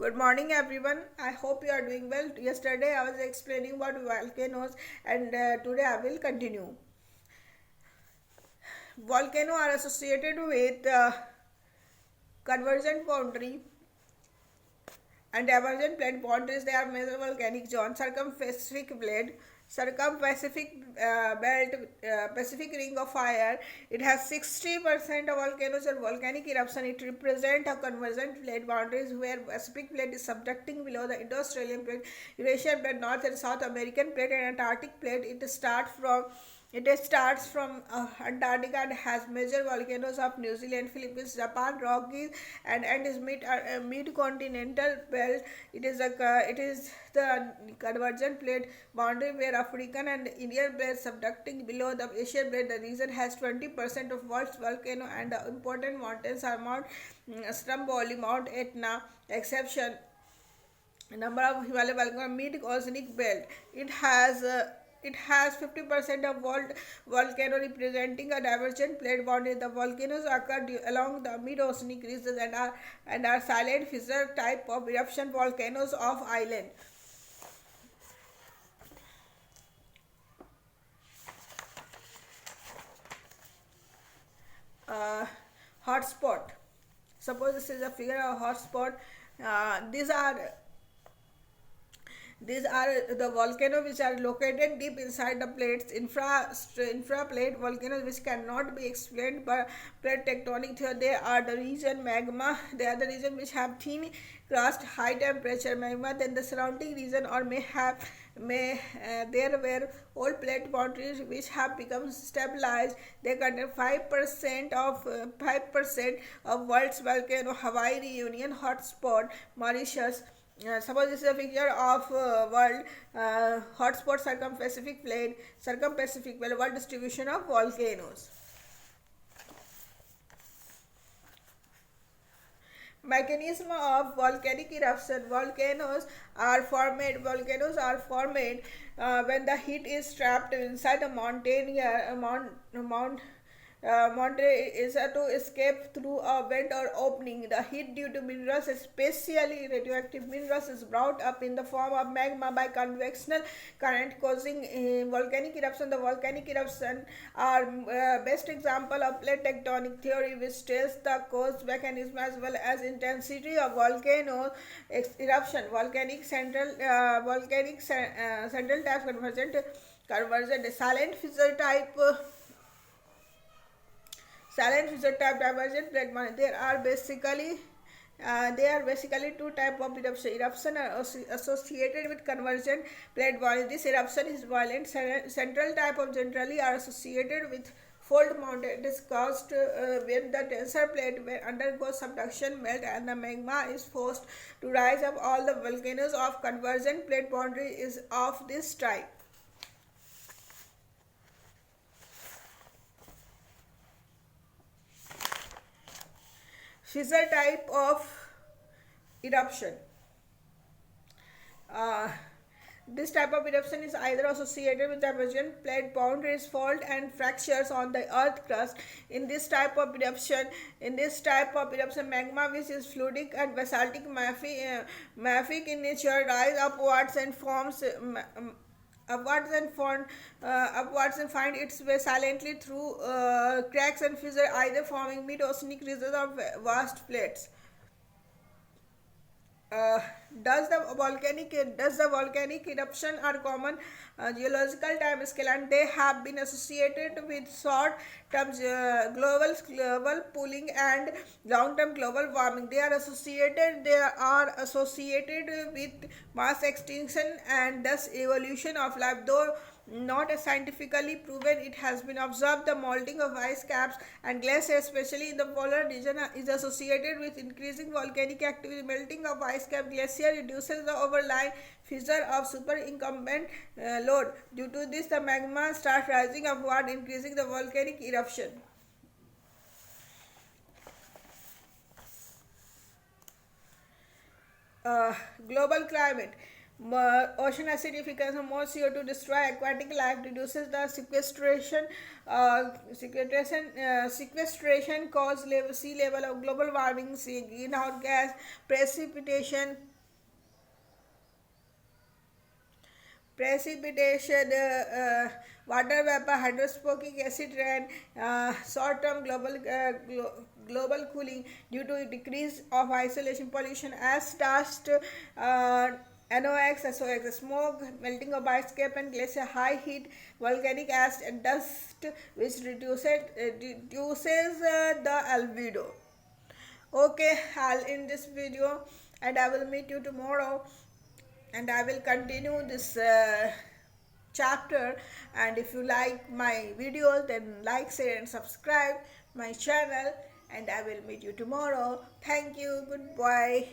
Good morning, everyone. I hope you are doing well. Yesterday, I was explaining about volcanoes, and today I will continue. Volcanoes are associated with convergent boundary and divergent plate boundaries. They are major volcanic zones. Circum-Pacific belt, Pacific Ring of Fire. It has 60% of volcanoes are volcanic eruption. It represents a convergent plate boundaries where Pacific plate is subducting below the Indo-Australian plate, Eurasian plate, North and South American plate, and Antarctic plate. It starts from Antarctica and has major volcanoes of New Zealand, Philippines, Japan, Rockies, and is mid-continental belt. It is the convergent plate boundary where African and Indian plates subducting below the Asian plate. The region has 20% of world's volcano, and the important mountains are Mount Stromboli, Mount Etna, exception number of Himalaya volcano mid-oceanic belt. It has 50% of world volcano representing a divergent plate boundary. The volcanoes occur along the mid-oceanic regions and are silent fissure type of eruption volcanoes of island. Uh, Hotspot. Suppose this is a figure of hotspot. Uh, these are these are the volcanoes which are located deep inside the plates, infraplate volcanoes which cannot be explained by plate tectonic theory. They are the region magma. They are the region which have thin crust, high temperature magma. Then the surrounding region or may there were old plate boundaries which have become stabilized. They contain 5% of world's volcano. Hawaii reunion hotspot, Mauritius. Suppose this is a picture of world hotspot circum-Pacific plate, world distribution of volcanoes. Mechanism of volcanic eruption. Volcanoes are formed when the heat is trapped inside a mountain is to escape through a vent or opening. The heat due to minerals, especially radioactive minerals, is brought up in the form of magma by convectional current, causing volcanic eruption. The volcanic eruption are best example of plate tectonic theory, which tells the cause mechanism as well as intensity of volcano eruption. Central type convergent silent fissure type divergent plate boundary. There are basically two type of eruption. Eruption are associated with convergent plate boundary. This eruption is violent. Central type of generally are associated with fold mountain. It is caused when the tensor plate undergoes subduction, melt, and the magma is forced to rise up. All the volcanoes of convergent plate boundary is of this type. Fissure type of eruption. Uh, this type of eruption is either associated with divergent plate boundaries, fault, and fractures on the earth crust. In this type of eruption, magma, which is fluidic and basaltic mafic in nature, rise upwards and find its way silently through cracks and fissures, either forming mid-oceanic regions or vast plates. Uh, does the volcanic eruption are common geological time scale, and they have been associated with short term global cooling and long term global warming. They are associated with mass extinction and thus evolution of life, though not scientifically proven. It has been observed the melting of ice caps and glaciers, especially in the polar region, is associated with increasing volcanic activity. Melting of ice cap glacier reduces the overlying fissure of superincumbent load. Due to this, the magma starts rising upward, increasing the volcanic eruption. uh, Global climate. Ocean acidification, more CO2 destroy aquatic life, reduces the sequestration cause sea level of global warming, greenhouse gas, precipitation precipitation, water vapor, hydroscopic acid rain, short-term global cooling due to decrease of isolation pollution as dust, NOx, SOx, smoke, melting of ice cap and glacier, high heat, volcanic ash and dust, which reduces the albedo. Okay, I'll end this video and I will meet you tomorrow and I will continue this chapter. And if you like my videos, then like, share and subscribe my channel, and I will meet you tomorrow. Thank you. Goodbye.